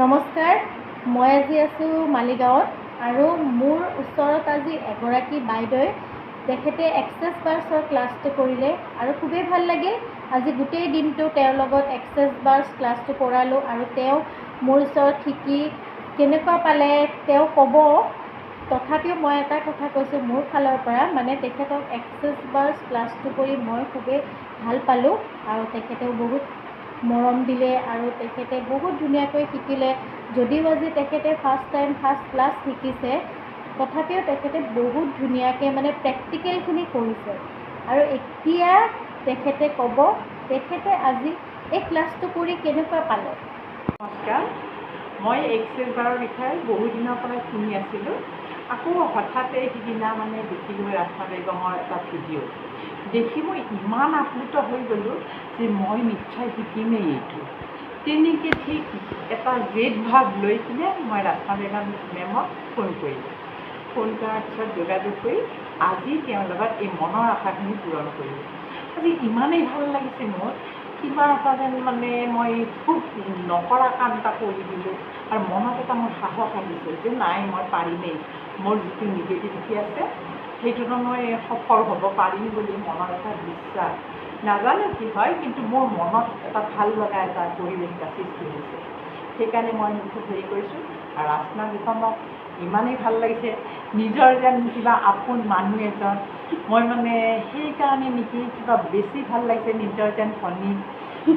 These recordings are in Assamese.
নমস্কাৰ, মই আজি আছোঁ মালিগাঁৱত আৰু মোৰ ওচৰত আজি এগৰাকী বাইদেৱে তেখেতে এক্সেছ বাৰ্ছৰ ক্লাছটো কৰিলে আৰু খুবেই ভাল লাগিল। আজি গোটেই দিনটো তেওঁৰ লগত এক্সেছ বাৰ্ছ ক্লাছটো কৰালোঁ আৰু তেওঁ মোৰ ওচৰত শিকি কেনেকুৱা পালে তেওঁ ক'ব। তথাপিও মই এটা কথা কৈছোঁ মোৰ ফালৰ পৰা, মানে তেখেতক এক্সেছ বাৰ্ছ ক্লাছটো কৰি মই খুবেই ভাল পালোঁ আৰু তেখেতেও বহুত মৰম দিলে আৰু তেখেতে বহুত ধুনীয়াকৈ শিকিলে। যদিও আজি তেখেতে ফাৰ্ষ্ট ক্লাছ শিকিছে, তথাপিও তেখেতে বহুত ধুনীয়াকৈ মানে প্ৰেক্টিকেলখিনি কৰিছে আৰু এতিয়া তেখেতে ক'ব তেখেতে আজি এই ক্লাছটো কৰি কেনেকুৱা পালে। নমস্কাৰ, মই এক্সেছ বাৰৰ বিষয়ে বহু দিনৰ পৰা শুনি আছিলোঁ। আকৌ হঠাতে সিদিনা দেখিলোঁ ৰাস্তা বেগমৰ এটা ভিডিঅ'। দেখি মই ইমান আপ্লুত হৈ গ'লোঁ যে মই নিশ্চয় শিকিমেই এইটো। তেনেকৈ ঠিক এটা জেদ ভাৱ লৈ কিনে মই ৰাস্তা বেগম মেমক ফোন কৰিলোঁ। ফোন কৰাৰ পিছত যোগাযোগ কৰি আজি তেওঁৰ লগত এই মনৰ আশাখিনি পূৰণ কৰিলোঁ। আজি ইমানেই ভাল লাগিছে মোৰ, কিবা এটা যেন মই খুব নকৰা কাম এটা কৰি দিলোঁ আৰু মনত এটা মোৰ সাহস আহিছে যে নাই মই পাৰিমেই। মোৰ যিটো নিগেটিভিটি আছে সেইটোতো মই সফল হ'ব পাৰিম বুলি মনৰ এটা বিশ্বাস। নাজানো কি হয়, কিন্তু মোৰ মনত এটা ভাল লগা এটা পৰিৱেশ এটা সৃষ্টি হৈছে। সেইকাৰণে মই খুব হেৰি কৰিছোঁ আৰু ৰাস্তা বেগমক ইমানেই ভাল লাগিছে, নিজৰ যেন কিবা আপোন মানুহ এজন। মই সেইকাৰণে নেকি কিবা বেছি ভাল লাগিছে, নিজৰ যেন ভনী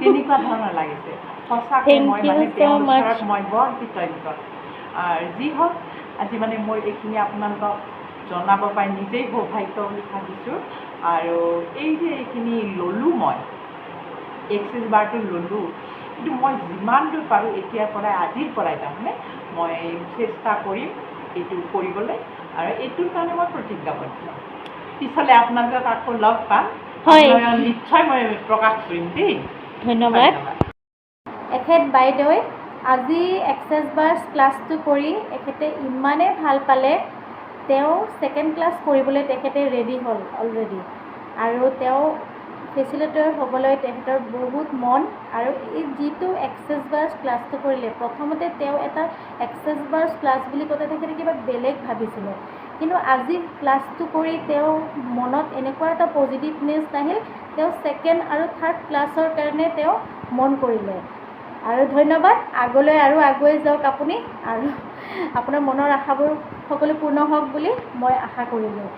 তেনেকুৱা ধৰণৰ লাগিছে। সঁচাকৈ মই তেওঁৰ ওচৰত মই বৰ কৃতজ্ঞ। যি হওক আজি মোৰ এইখিনি আপোনালোকক জনাব পাই নিজেই সৌভাগ্য বুলি ভাবিছোঁ। আৰু এই যে এইখিনি ল'লোঁ মই এক্সেছ বাৰটো ল'লোঁ, কিন্তু মই যিমান দূৰ পাৰোঁ এতিয়াৰ পৰাই আজিৰ পৰাই মই চেষ্টা কৰিম এইটো কৰিবলৈ আৰু এইটোৰ কাৰণে মই প্ৰতিজ্ঞাবদ্ধ। পিছলৈ আপোনালোকক আকৌ লগ পাম, নিশ্চয় মই প্ৰকাশ কৰিম দেই। ধন্যবাদ। এখেত বাইদেৱে আজি এক্সেছ বাৰ্ছ ক্লাছটো কৰি এখেতে ইমানেই ভাল পালে, তেওঁ ছেকেণ্ড ক্লাছ কৰিবলৈ তেখেতে ৰেডি হ'ল অলৰেডি আৰু তেওঁ ফেচিলেটৰ হ'বলৈ তেখেতৰ বহুত মন। আৰু এই যিটো এক্সেছ বাৰ্ছ ক্লাছটো কৰিলে, প্ৰথমতে তেওঁ এটা এক্সেছ বাৰ্ছ ক্লাছ বুলি কওঁতে তেখেতে কিবা বেলেগ ভাবিছিলে, কিন্তু আজি ক্লাছটো কৰি তেওঁ মনত এনেকুৱা এটা পজিটিভনেছ আহিল, তেওঁ ছেকেণ্ড আৰু থাৰ্ড ক্লাছৰ কাৰণে তেওঁ মন কৰিলে। আৰু ধন্যবাদ, আগলৈ আৰু আগুৱাই যাওক আপুনি আৰু আপোনাৰ মনৰ আশাবোৰ সকলো পূৰ্ণ হওক বুলি মই আশা কৰিলোঁ।